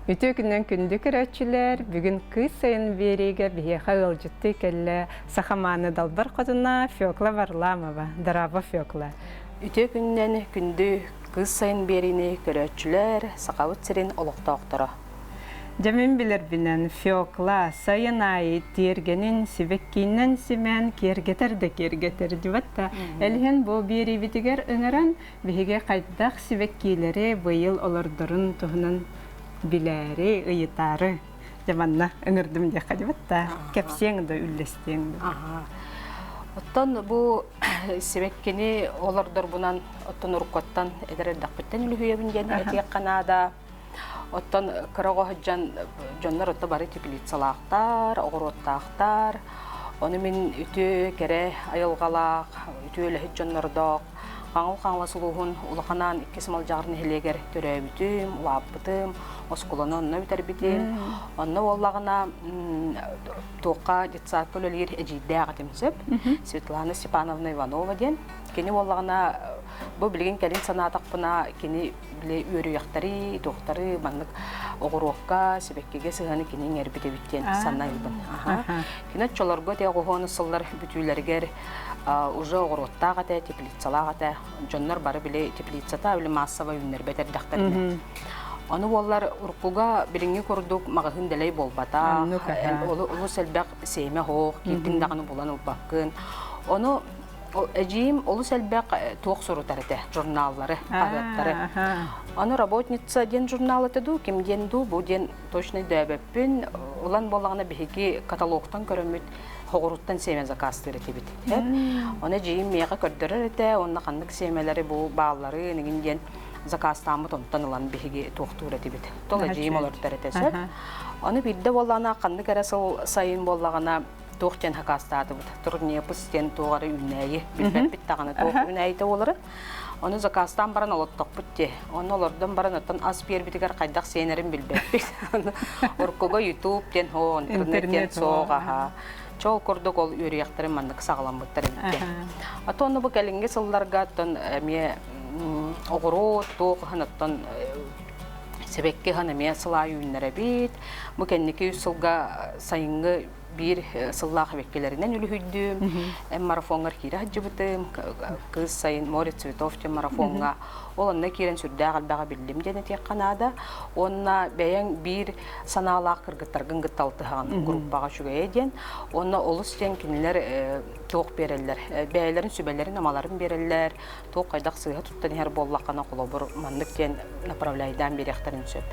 Үтө күннен күнді көрәтчілер, бүгін кыз сайын береге бие қағылжытты кәлі сақаманы далбар қотына Фёкла Варламова, Дараба Фёкла. Үтө күннен күнді кыз сайын беріне көрәтчілер сақавыт сірін олықтауқтыра. Жамин білер бінен Фёкла сайын айы тергенін себеккейінен семен кергетер дебатта. Әлген бұл бері бітігер үңірін біге қайдақ себеккейлері бұйыл олардырын тұғынан биләре, ыйытары. Жаманна үңірдім де қадыбатта. Кәпсең да үллестең да. Оттан бұл себеккені олардар бұнан оттан ұрыққаттан әдірердақ біттен үліхүйебін дені әтек қанада. Оттан қырағы жан жонлар отта бары теплицалақтар, оғыроттақтар. Оны мен үті кәрі айылғалақ, үті өлі жонлардақ. Қаңыл-қаңла сұлуғын ұлықанан иккесімал жағырын хелегер төрәбітім, ұлаппытым, осқыланы онына бітер бітім. Онына олағына тоққа детсат көлелер әжейді ағатымсып, Светлана Степановна Иванова ден. Кені олағына бұл білген кәлін санатақ бұна кені біле өрі яқтары, тоқтары, маңлық оғыруаққа, себеккеге сығаны кенің әрбіде біттен санна үлбін. Кені чоларғы де оғуғаны сыллар бүтілергер уже оғыруаттаға да, теплицалаға да, жонлар бары біле теплицата өлі массава үнер бәтер дақтарына. Оны олар ұрқуға біліңі көрдік мағығын дәлей болбата, олы сәлбәқ сейме хоқ, келдің дағыны болан ұлбаққын. Оны әжейім олы сәлбәқ тоқ сұрытарды, журналлары, қағаттары. Оны работница ден журналы тәду, кемден ду, бұл ден точный дөбәппін, олан болағына бігі каталогтан көрімет, хоғыруттан сейме закастыры тебет. Оны әжейім меға көрдірір әті, онына қандық сеймелері бұл бағалары, негін ден закастамы тонтан ұлан бігі тоқтуыр әтебет. Тол әжейім олардың әтесі. Оны бірді болағына қандық әресіл сайын болағына тоқтен хакастаты бұд. Тұрне пыстен тоғары үнәйі, білбәппет тағаны тоқ үнәйді олары. Оны закастан баран олаттық бұдде. Оны олардан баран оттан ас бербетігер қайдақ сенерін білбәппет. Ұрқыға ютубтен, интернеттен соғаға. Чол көрдік ол өрияқтары маңдық сағылан бұттар әбітте. Аты оны бұл кәлінге сылларға оғыру, тоқ ғанаттан себекке ғанамия сылай үйінлері бейт. Бұл кәннеке үсілға сайынғы bir sıllah bekkelerinden ülühüddüm. Marafonlar kira hacıbıtım. Kız sayın Moritz Svetofçı marafonga. Olanna kiren sürdağ albağa bildim denet yakkanada. Onna beyan bir sanalaq kırgıtlar gıngıtaltıhan gruppağa şugaya eden. Onna olus den kinler toq bererler. Beylerin sübelerin amaların bererler. Toq qaydaq sığha tuttan her bollaqana qolobur mandık den направляйдан беректерин сөп.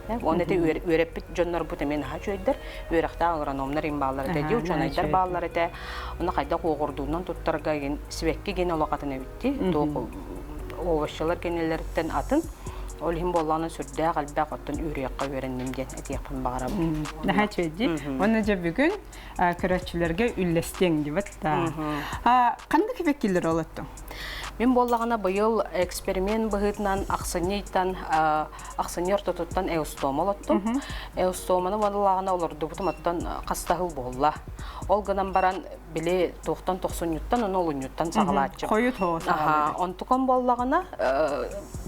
Оны да өреппет жоннар бұты мен хачу өйдер, өріқта агрономнар имбалары да, деучанайдар балары да, оны қайда қоғырдуынан тұттарға свекке ген олақатын өйтті, овашшылар кенелерден атын, ол хим болғаны сүрді қалбақ оттан өріққа өреннемден әтеқпін бағарабы. Хачу өйді, оны жа бүгін көрәтшілерге үллестен деп атта. Қанды кебеккелер олаттың? Мен болағына бұйыл эксперимент бұғытынан ақсанер тұтыттан эустом олаттым. Эустоманы болағына оларды бұтым аттан қастағыл болла. Ол ғынан баран біле 90-90 оны ол үніттен сағалатчы. Қойы тоғы сағалатчы. Онтықын болағына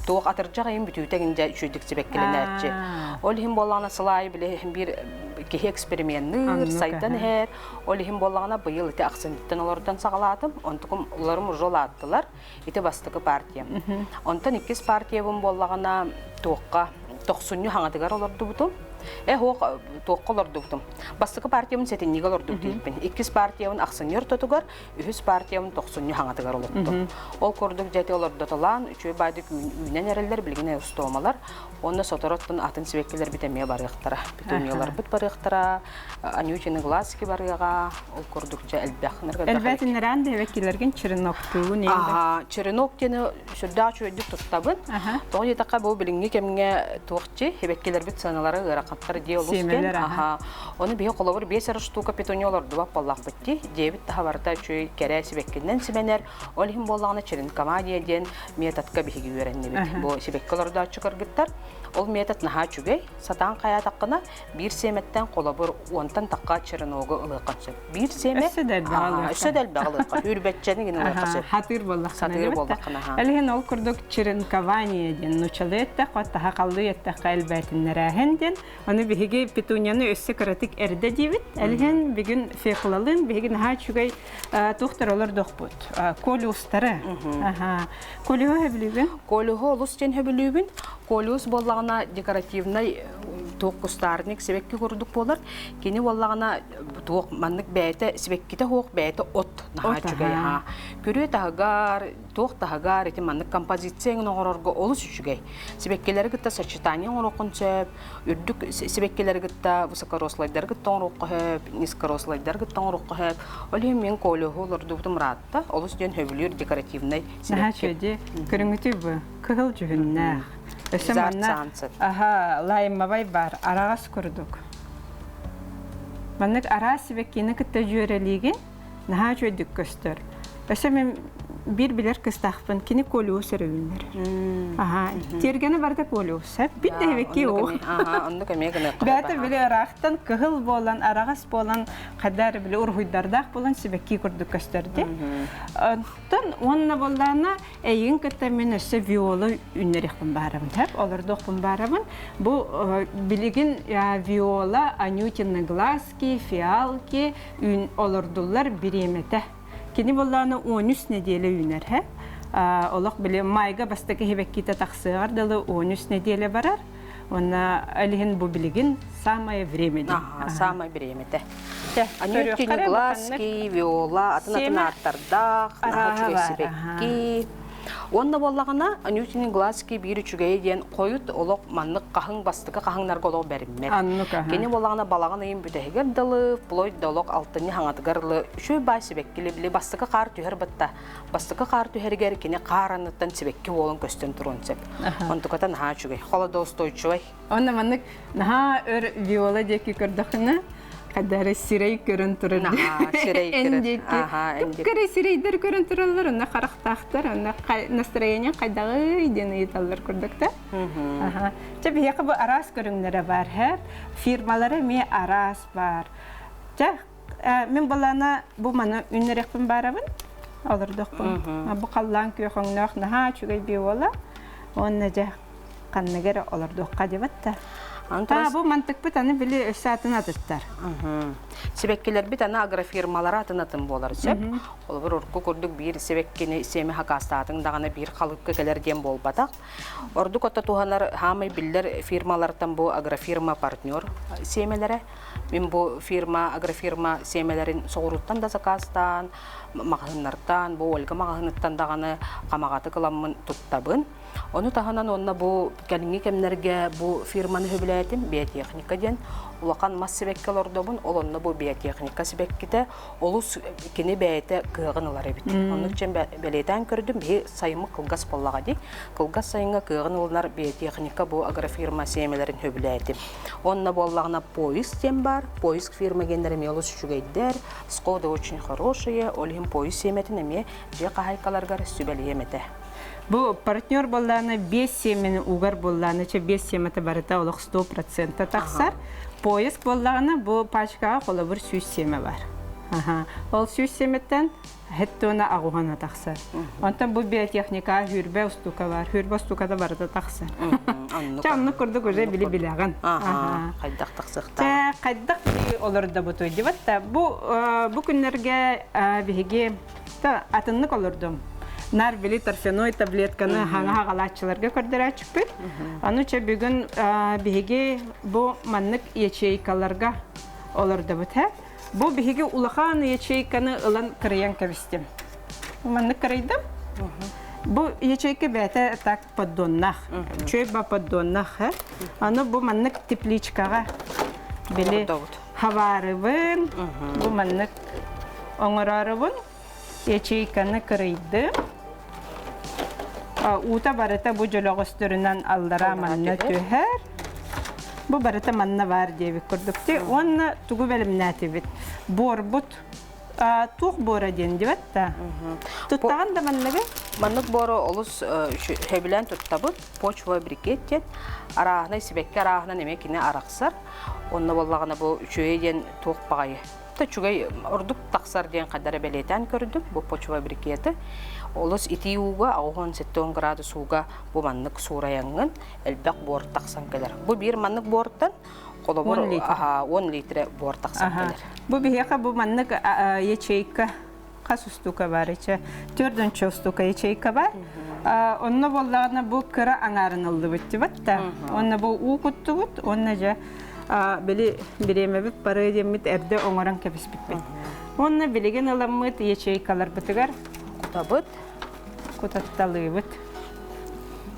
тоқ атыржақ ең бүтігінде үшүйдік себеккелен әтчі. Ол хим болағына сылай біле бір кеhe экспериментныр, сайдан әр. Ол хим болағына бұйыл еті ақсанеттен олардан сағалатым. Онтықым оларым жол аттылар. Ити бастығы партия. Онтан 2 партия бұн болағына тоққа 90 хаңадығар оларды бұтым. Тоққа оларды бұтым. Бастығы партиямын сәтеннеге оларды бұтым. 2 партиямын ақсанер тұтығар, 3 партиямын 90 хаңадығар оларды. Ол көрдік жәте оларды тұлан, 3 байдық үйінен әрелер білген әустомалар. Оны сотороттың атын себеккелер бітемeye барықтара. Бітумиялар бұт барықтара, Анютины глазки барыға, ол көрдік жә әлбәқінерге. Әлбәтінерен де әвекелерген Череноктуы нейді? Череноктені сүрдақ чөйдік тұттабын. Тоғы етаққа бұл білінге кемге тоқчы, әвекелер біт саналары ғырақаттары де олыскен. Оны бейі қолауыр 5 штука петуниялар дұбап болақ бітті. Дебіт тағаварда чөй кәрі себеккеннен сіменер. Ол хим болағына Черенкомадияден методқа бейгі өрәнне біт. Бұл себеккелерді чықыргыттар. Ол метод наха чүгей, сатан қая таққына бір семеттен қолабыр онтан таққа Череногы ұлыққан сөп. Бір семет? Үсі дәл бағылыққа. Үрбәтчәні ген ұлыққа сөп. Хатыр болаққына. Әлген ол күрдік Черенкования ден нұчалы еттіқ, оттаға қалды еттіқ әлбәтінлері әхінден, Аны биһиги петуньяны өссө кыратык эрде дибит. Әлген бигин феклалын бигин ха чугай тухтаралар дохпут. Колюстары. Аха. Колюга билген. Колюга олус тен хөбүлүбүн. Колюс боллагына декоративный тук кустарник себекки курдук болар. Кени боллагына тук маннык бәйте себекките хук бәйте от наха чугай ха. Көрө тагар, тук тагар эти маннык композицияң ногорорго олус чугай. Себеккелер гытта сочетание орокунчеп, үрдүк себеккелер гытта высокорослайдар гытта ороккоп, низкорослайдар гытта ороккоп. Олем мен колюга олордуктум ратта. Олус тен хөбүлүр декоративный себекки. Наха чөде көрүңүтү бу. Кыгыл жүгүннә. Өсөманна. Аха, лаймабай бар. Арагас курдук. Маннык ара себеккени кытта жөрелиген. Наха чөдүк көстөр. Өсөмем bir biler kıstahpın kini kolu serüünler. Aha, tergene barda kolu. Sep bir de heveki o. Aha, onu kemeye gene. Bäte bile araqtan kıhıl bolan, arağas bolan, kadar bile urhuydardaq bolan sebekki kurduk gösterdi. Ondan onna bolana eyin kıtta men öse viola ünlerikpin barabın. Hep olurdukpin barabın. Bu biligin viola, Anyutin Glaski, Fialki ün olurdullar biremete. Kini bollarına 13 nedele üner he. Olaq bile mayga bastaki hebekkite taqsıgar dalı 13 nedele barar. Ona alihin bu biligin samaya vremedi. Aha, samaya vremedi. Anyutin Glaski, viola, atın artardaq, sebekki. Onda bollagana Anyutin Glaski bir çügeye diyen koyut olaq manlık qahın bastıqı qahınlarga olaq berimmer. Keni bollagana balagana yin büteheger dalı, ploy dalaq altını hangatgarlı. Şöy bay sebekkili bile bastıqı qar tüher batta. Bastıqı qar tüherger keni qaranıttan sebekki olun köstön turun sep. Ontukatan ha çügey. Холодоустойчивый. Onda manlık naha ör viola deki kırdaqına kadar sirey görüntürüldü. Sirey görüntürüldü. Kere sireyder görüntürüldür. Onda qaraqtaqtar, onda настроение qaydağı ideni yitallar kurdukta. Tabi yaqı bu aras görünlere var her. Firmalara mi aras var. Men balana bu mana ünlerekpin barabın. Alırdıqpın. Bu qallan köyxonaq naha çügey viola. Onda ja qannagara alırdıqqa debatta. Bu mantık bir tane bile ösatın atıtlar. Sebekkiler bir tane agrofirmalara atınatın bolar sep. Olur orku kurduk bir sebekkini semi hakastatın dağına bir kalıp kekeler diyen bol batak. Orduk otta tuhanlar hamay biller firmalardan bu agrofirma partnyor semelere. Ben bu firma agrofirma semelerin soğuruttan da zakastan, mağınlardan, bu olga mağınıttan dağına qamağatı kılamın tuttabın. Onu tahanan onna bu kelini kemlerge bu firmanı höbületim biyoteknika diyen ulaqan mas sebekkel ordobun olonna bu biyoteknika sebekkite olus kini beyete kığınılar ebit. Onun için beleten gördüm bir sayımı kılgas bollağa dik. Kılgas sayınga kığınılar biyoteknika bu agrofirma semelerin höbületim. Onna bollağına poisk dem var. Poisk firma genlerim yolus şugayder. Skoda очень хорошие. Olihim poisk semetin eme je qahaykalargar sübeliyemete. Bu partnyor bollarına 5 semeni ugar bollarına 5 semete barata olaq 100% taqsar. Poisk bollarına bu paçkağa qola bir 100 seme var. Ol 100 semetten hettona ağuhana taqsar. Ondan bu biyoteknika hürbe ustuka var. Hürbe ustukada barata taqsar. Canlı kurduk öyle bile bilağın. Qaydaq taqsıqta. Qaydaq olurdu bu toydu. Bu günlerge bihige atınlık olurdum. Nar bili tarfenoy tabletkаны hanga galatçılarga kördüre çıkpıt. Onu çe bugün bihige bu manlık yacheykalarga olurdu bu te. Bu bihige ulaqan yacheykanı ılan kırıyan kabistim. Manlık kırıydım. Bu yacheyka bete tak поддоннах. Çöy ba поддоннах. Onu bu manlık tepliçkaga bili havarıbın. Bu manlık oңорарыбын yacheykanı kırıydım. Uta barata bu jologostöründen aldıra manna tüher. Bu barata manna var diye bir kurduktu. Onna tugu belim natibit. Borbut tuğ bora dendi batta. Tuttağın da manna be? Manlık bora olus hebilen tuttabıt. Poçva brikettet. Arağına sibekki arağına nemekine araqsar. Onna bollağına bu çöğeyen tuğ bağıyı. Çugay orduk taqsar diyen kadar beleten gördüm bu poçva briketi. Olus iti uga ağın 7 gradus uga bu manlık surayangın elbek bor taqsan keler. Bu bir manlık bordan Қолобор 10 литр. 10 литр бор тақсап Ага. келер. Бу биһиэка бу маннык ячейка кас устука бар иче. Төрдөнчө устука ячейка бар. Онно боллагана бу кыра аңарын ылды битти батта. Онно бу укуттубут, онно жа били биремебит бары демит эрде оңоран кеписпит. Онно билеген аламмыт ячейкалар битигер Кутабыт. кутатталыбыт.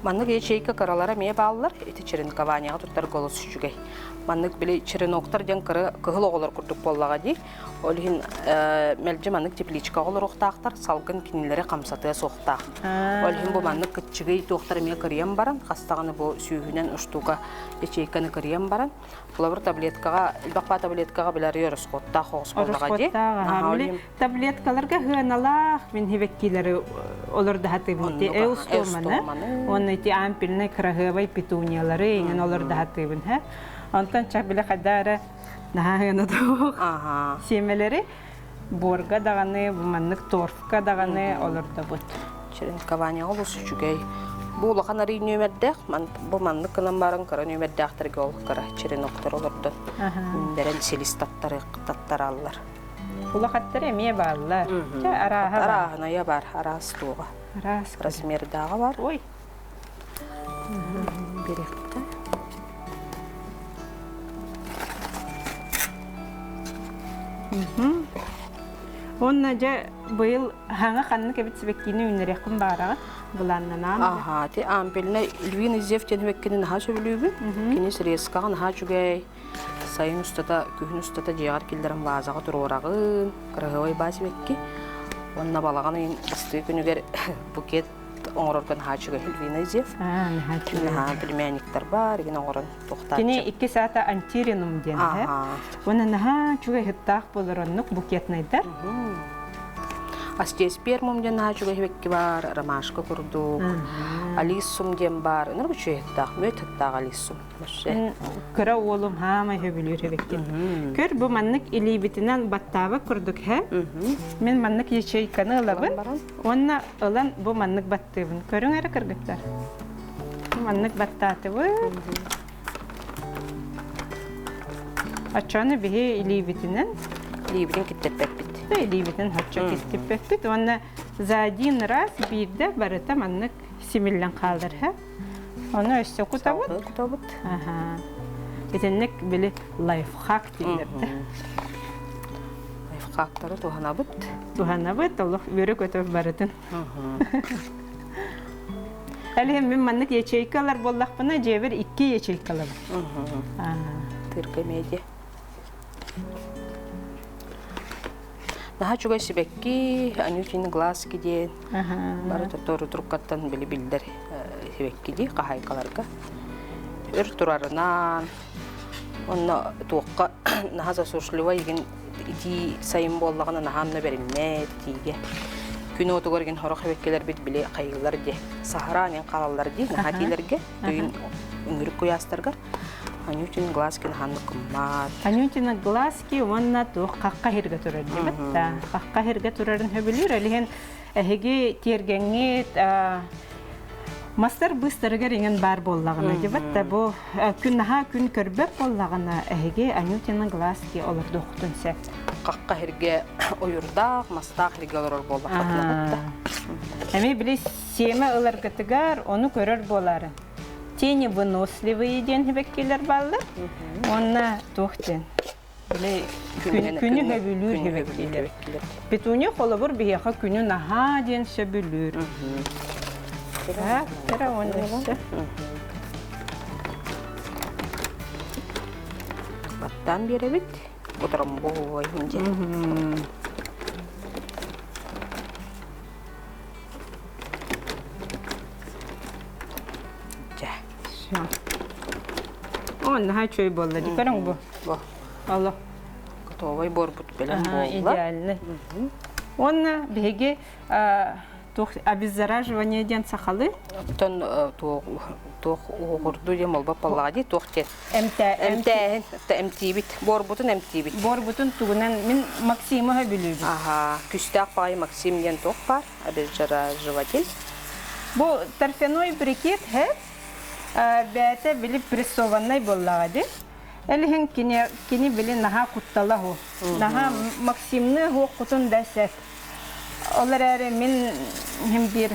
Маннык ячейка каралара мие баалар, эти черенкованияға туттар голос жүгей. Маннык били череноктар ден кыры кыгыл оголор курдук боллага ди. Олхин мелже маннык тепличка оголор оқтақтар, салгын кинилері қамсатыға соқтақ. Олхин бу маннык кытчыгей тоқтар мие кырием баран, қастағаны бу сүйінен ұштуға ячейканы кырием баран. Бұлабыр таблеткаға, илбақпа таблеткаға білер еріс қоттақ оғыз боллага ди. Таблеткаларга хыаналах мен хебеккилери олорда хатыбын. Эустоманы. Оны ти ампилне крагыбай петуниялары ingen олорда хатыбын. Антан чак биле хадара нахана дох. Семелери борга даганы, буманнык торфка даганы олорда бут. Черенкования олус жүгей. Бу лаханари нөмердек, бу маннык кынан барын кара нөмердектерге ол кара череноктар олорда. Берен селистаттары таттар аллар. Улахаттар эмие баалар. Араха. Арахана я бар, арас туга. Арас. Размердага бар. Ой. Беректе. Онна жа быйыл хаңа ханны кебит сибеккини үнереккин барага буланнана. Ага, те ампелне Львина Зевтен веккенин ха сөбүлүбү. Кинис рескаган ха жүгей. Сайын устата, күхүн устата жегар килдерин базага турорагын, кыргыбай басыбекки. Онна балаган исти күнүгер букет оңорорган ха жүгей Львина Зев. Племянниктер бар, ген оңорон токтат. Кини 2 саата антиринум ден. Онна наха жүгей хыттак болороннук букетнайдар. Астеспермум ден ха жүгей векки бар, ромашка курдук. Алиссум ден бар. Нөр бүчөйттак, мөттак алиссум. Кыра олум хама хөбүлүр хебеккен. Көр бу маннык илибитинен баттабы курдук хэ. Мен маннык ячейканы ылабын. Онна ылан бу маннык баттыбын. Көрүң әрі кыргыттар. Маннык баттатыбы. Ачаны бихи илибитинен. Илибитин киттеппеппит. Илибитин хача киттеппеппит. Онна за один раз бирде барыта маннык симиллен калдыр хэ. Onu üstü kutabut. Aha. Etennek böyle lifehack dillerdi. Lifehackları tuhanabut. Tuhanabut, Allah yürü kötü barıtın. Elhem ben manlık yeçeykalar bollak bana cevir 2 yeçeykalar. Tırkı medya. Daha çok sebekki, anüçin glas gidiyor. Barı toru turkattan böyle bildir. Sebekki kahaykalarga. Ür turarından, onunla tuğqa nahaza sorşluva yigin iti sayın bollağına nahamna verilme diye. Günü otu görgen horok sebekkiler bit bile kayılar diye. Saharanen kalallar diye nahatilerge. Döyün üngürük koyastargar. Анютин глазки наханны кыммат. Анютин глазки онна тух какка херге турар дибетта. Какка херге турарын хөбүлүр элген эһиги тергеңет мастер быстырыгер ingen бар боллагына дибетта бу күн көрбөп боллагына эһиги анютин глазки олар доктун сеп. Какка херге оюрдак, мастак херге олар боллагына. Эми биле семе ылар кытыгар, ону көрөр болары. Тени выносливые деньгебеккелер баллар. Онна тохтен. Күнү хөбүлүр хебеккелер. Петуния холобур бияха күнү наха ден сөбүлүр. Тера оннысы. Баттан беребит. Отырам бой инде. Он нахай чөй болду, дикарың бу. Бу. Allah. Готовый борбут белен болла. Идеальный. Он беги обеззараживание ден сахалы. Тон тох угурду дем олба паллади тохте. МТ бит. Борбутун МТ бит. Борбутун тугунан мен Максимова билүбү. Ага, күстак пай Максим ден тох бар. Обеззараживатель. Бу торфяной брикет хэ бәте билип прессованный боллагады. Элиһин кини билин наха куттала ху. Наха Максимны ху кутун дәсәт. Олар әре мин бир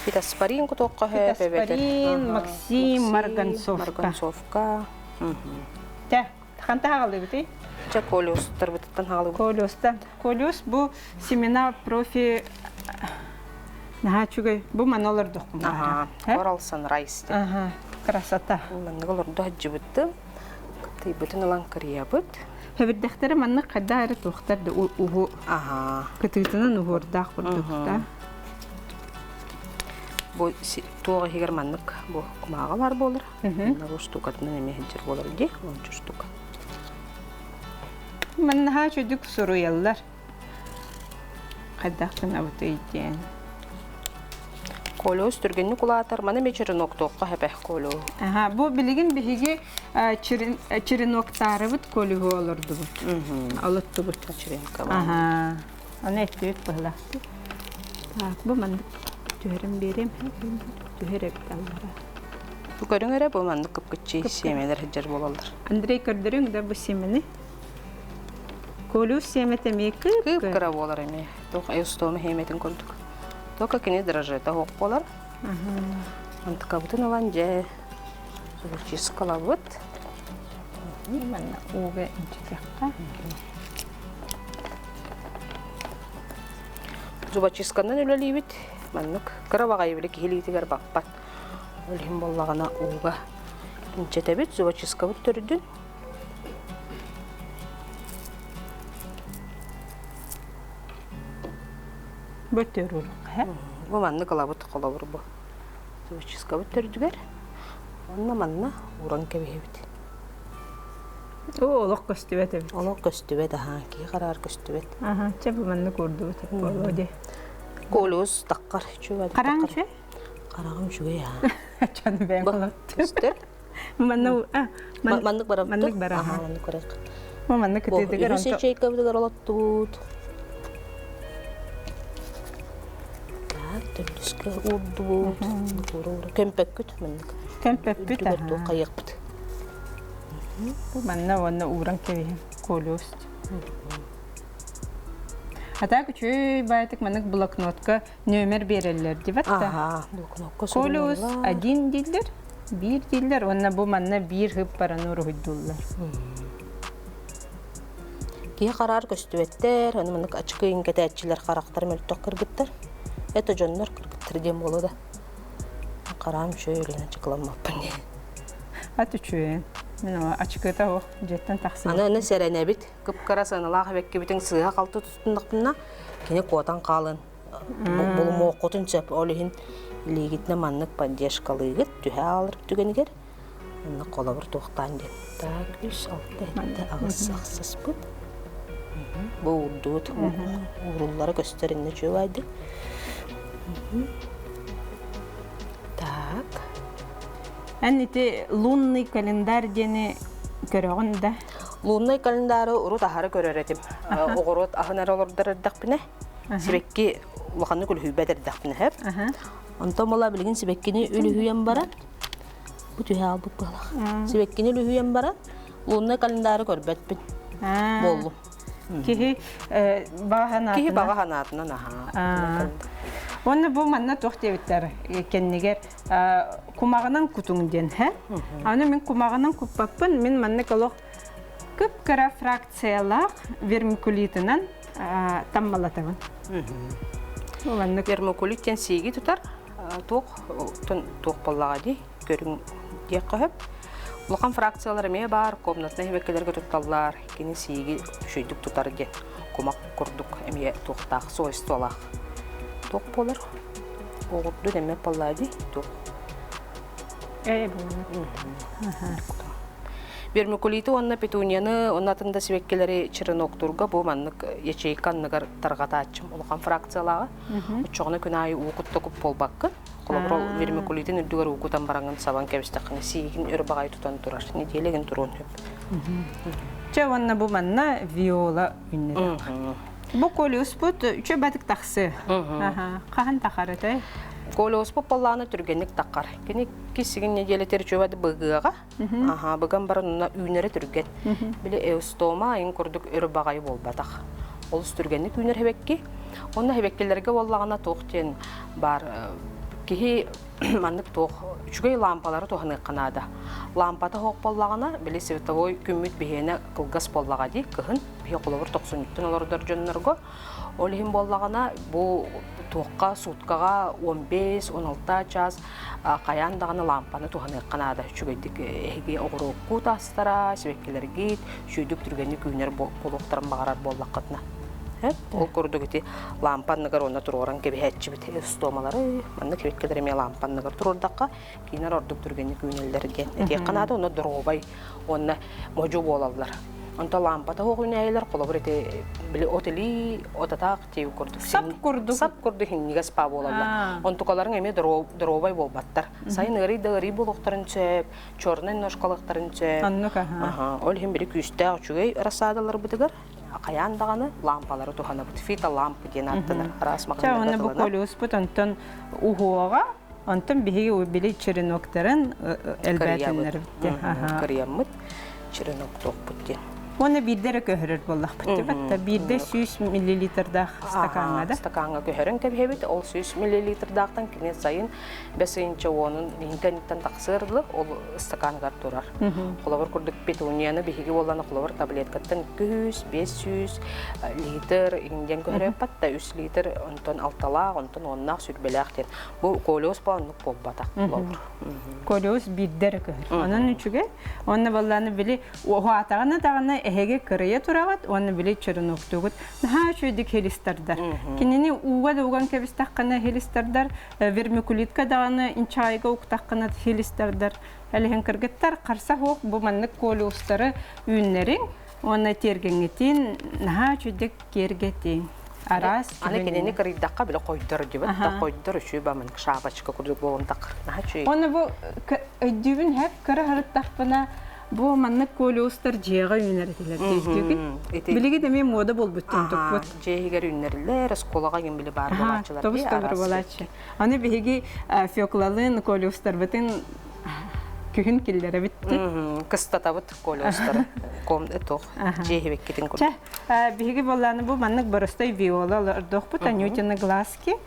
Питаспорин кутоққа хәп Питаспорин, Максим, Марганцовка. Марганцовка. Тә, ханта хагылды бити? Ча колиус тарбыттан хагылды. Колиуста. Колиус бу семена профи наха чугай бу манолар докум. Ага. Coral Sunrise. Ага. Красота. Мангалар дәҗибетте. Ты бүтән алан криябыт. Хәбердәхтәре манны кадда әрі тоқтарды угу. Ага. Кытытынан угордақ құрдықта. Бу туга хигер маннык бу кумага бар болар. Нагы штукатны неме хәҗер болар ди, 10 штука. Манна чөдүк суруяллар. Каддақтын абыты иден. Колос түргенни кулатар, мана мечеринок тоққа хәпәх коло. Ага, бу билигин биһиги чириноктары бит колугу олорду бут. Алытты бут Чиринка. Ага. Аны эттүк быһлахты. Так, бу мандык төрөм берем. Төрөп таллара. Бу көрүңөрө бу маннык кыпкычы семелер хәҗер болалар. Андрей көрдөрүң да бу семени. Колус семете мекип. Кыпкыра болар эме. Ток эстоме хеметин көрдүк. Тока кини дрожжета хок болар. Антка бутын аланже. Зубочискалабыт. Манна уга инчекка. Зубочискандан үлелибит. Маннык кырабагай биле килитигер бакпат. Өлем боллагана уга инчетебит зубочискабыт төрдүн. Бөтөрүр. Бу манны калабыт калабыр бу. Зубочискабыт төрдүгер. Онна манна уран кебебит. О, лок көстүбет. Оно көстүбет аха, ки карар көстүбет. Ага, чебу манны көрдү теп болоди. Колус таккар чугат. Караңчы? Карагым чуга я. Чаны бем болот. Көстөр. Манны Маннык барам. Маннык бара. Аха, маннык барак. Манны кетедигер Бу чейкабыгар олоттут. Так, төрлүскө урду. Кемпеккүт маннык. Кемпеппит Түгәртү аха. кайыкпыт. Манна ванна уран кеби колус. Ата күчүй байтык маннык блокнотка номер берелер дибатта. Ага, блокнотка Колус 1 дилдер, 1 дилдер, онна бу манна 1 хып паранур хуйдуллар. Ки карар көстүбеттер, аны маннык ачкы ингетәчилер карактар мөлтөк кыргыттар. Это жоннор кыргыттар дем болода. Карам шөйлөнө чыкламаппын. Ат үчүен. Мен ачкыта о жеттен таксым. Аны серенебит, кыпкара саналах бекке битин сыга калты тутундакпына. Кене котан калын. Бул мокотун чап олихин лигитне маннык поддержкалыгыт түһә алыр түгенигер. Аны колабыр токтан деп. Так, 3-6 агыс бут. Бу урдут, уруллары көстөрүнө чөбайды. Так. Әннити лунный календар дени көрөгөн да. Лунный календары урут ахары көрөретим. Огорот ахынар олордардакпыне. Сибекки улаханы күлһүбәдердакпыне хеп. Онтон мола билген сибеккини үлүһүен бара. Бу түһә албык балак. Сибеккини үлүһүен бара. Лунный календары көрбөтпүн. Болду. Кихи баганатына. Кихи баганатына наха. Оны бу манна тохтебиттер кеннигер кумагынан кутуңден, хэ? Аны мен кумагынан куппаппын, мен манна колох кыпкара фракциялак вермикулитынан таммалатабын. Манна вермикулиттен сиги тутар, ток боллага ди, көрүң дия кыһып. Улахан фракциялар эме бар, комнатна хебеккелерге тутталлар, кини сиги шөйдүк тутар ди. Кумак курдук эме токтак свойстволак. Ток болар. Оғырды деме паллади ток. Вермикулиты онна петунияны, оннатында сибеккелери чирыноктурга бу маннык ячейканныгар таргатачым. Улахан фракциялага. Учоғына күн айы уқытты күп болбаққы. Қолабырол вермикулитин үрдігер уқытан бараңын сабан кәбістаққыны сиегін өрбағай тұтан тұрар. Неделеген тұруын хөп. Че онна бу манна виола үннері. Бу колюс бут, үчө бәдік тақсы. Қаған тақары тәй? Колос попалланы түргенник таққар. Кені кесігін неделе терчевады бұғыға. Бұған барынына үйнері түрген. Білі эустома айын күрдік өрі бағайы болбатақ. Ол түргенник үйнер хебекке. Оны хебеккелерге боллағына тоқтен бар. Кехи маннык тоқ. Үчігей лампалары тоғаны қанада. Лампата хоқ боллағына білі световой күммет бейіне қылғас боллаға дей. Кіхін бей қолығыр 93-тен олардар жөнлерге. Олығын боллағына бұл тоққа, суткаға 15-16 час қаяндағыны лампаны туғаны қанада. Үчігейдік әйге оғыру құт астара, себеккелерге, шүйдік түргенді күйінер болуқтарын бағарар боллақ қытына. Ол көрдік еті лампанныгар онна тұрғыран кебе әтші біті ұстомалары, манны кебеккелеріме лампанныгар тұрырдаққа, кейінер ордық түргенді күйінелерге. Әте қанада оны дұробай, оны можу болалар. Онта лампата хоғын әйелер қолабыр еті білі отели, отатақ тейі көрдік. Сап көрдік? Сап көрдік хиннеге спа болалар. Онтықаларын әме дұробай болбаттар. Сайын ұры болуқтарын сөп, чорнын ношқалықтарын сөп. Аннық, Ол хин білі күсті ағычуғай расадалар бұдығыр. Қаяндағаны лампалары туғаны бұд. Фита лампы ден аттыныр. Оны бұл колюс бұд, онтын ұғуға, онтын бігі өбілі череноктарын әлбәтінлер бітті. Кіриямыд, черенок тоқ бұд ден. Оны биддері көхірір болақ бітті бітті. Бидді 100 мл-дақ стаканға да? Стаканға көхірін кәбі ол 100 мл-дақтан кенет сайын бәсейінче оның интернеттен тақсырылы, ол стаканғар тұрар. Қолабыр күрдік петунияны бігіге боланы қолабыр таблеткаттан 200-500 литр инден көхірі патта 3 литр онтон алталақ, онтон оннақ сүрбеләқ ден. Бұл колиос баланық болбатақ қолабыр. Колиос биддері көхір. Оның үшіге, оны баланы білі, оғатағаны тағаны әйге кірeye тұрағат, оны біле чырын оқтуғыт. Наға шөйдік хелистердар. Кенені уға да оған кәбіс таққаны хелистердар, вермикулитка дағаны инчайға оқтаққаны хелистердар. Әліген кіргіттар қарса оқ бұл маннық колиостары үйінлерін, оны тергенетен наға шөйдік кергетен. Арас. Аны кенені кірейдаққа біле қойдыр деп, қойдыр үші бамын шабачқа күрдік болын тақыр. Оны бұл өйдігін әп кірі ғырыттақпына бұл маннық колиостар жеға үйінерділер кездегі. Біліге де мен мода бол бүттен тұқпыт. Жегер үйінерлер, сколаға ген білі бар болачылар. Тобыс табыр болачы. Аны бігі феоклалын колиостар бұтын күхін келдері бітті. Кыстата бұт колиостар. Комды тоқ. Жегебек кетін көрді. Бігі боланы бұл маннық бұрыстай виола лордоқ бұт, анютины глазки.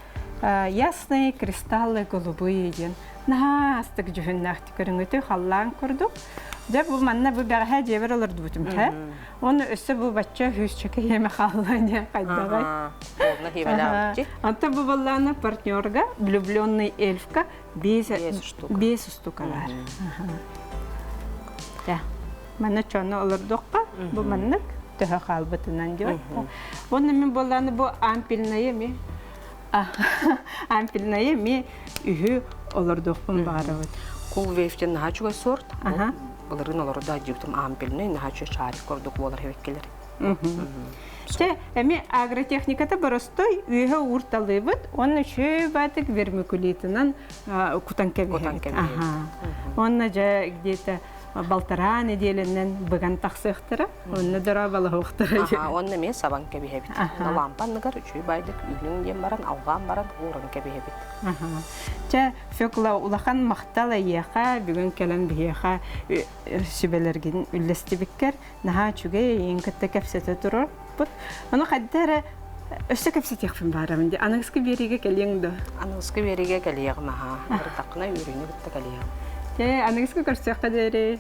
Ясные кристаллы голубые ден. Наға астық жүхіннәқті көріңіті қаллан көрдік. Деп бұл манна бұл бәғә жебір олырды бұтым. Оны өсі бұл бәтчі хүшчікі емі қалланы қайдағай. Олны хемелі ауытчы. Анта бұл баланы партнерға влюбленный эльфка 5 штука бар. Манна чоны олырдыққа бұл маннық түхі қалбытынан деп. Оны мен баланы бұл ампілнайы ме? Ампілнайы ме үйі олырдықпын бары бұд. Кул вейфтен наға чуғай сорт. Бұларын оларда жүктім ампілнай, наға чуғай шарик көрдік болар хевеккелер. Әме агротехниката бұрыстой үйі ұрталы бұд, оны шөй бәтік вермикулитынан кутан кәбі. Оны жа где-то балтара неделенен бұған тақсықтыры, оны дұра балы ұқтыры. Оны мен сабан кәбі хәбіт. Лампанығар үші байдық, үйінің ден баран, алған баран, ұрын кәбі хәбіт. Жа фөкіла улақан мақталы еқа, бүгін кәлін бейеқа сүбелерген үллесті біккер, наға чүге ең күтті кәпсеті тұрыр. Оны қаддары өсі кәпсет еқпін барамын де. Аныңызғы береге кәлеңді? Аныңызғы береге кәлеғім, ұртақына үйріне бітті кәлеғім. Аныңызғы көрсеққа дәрі?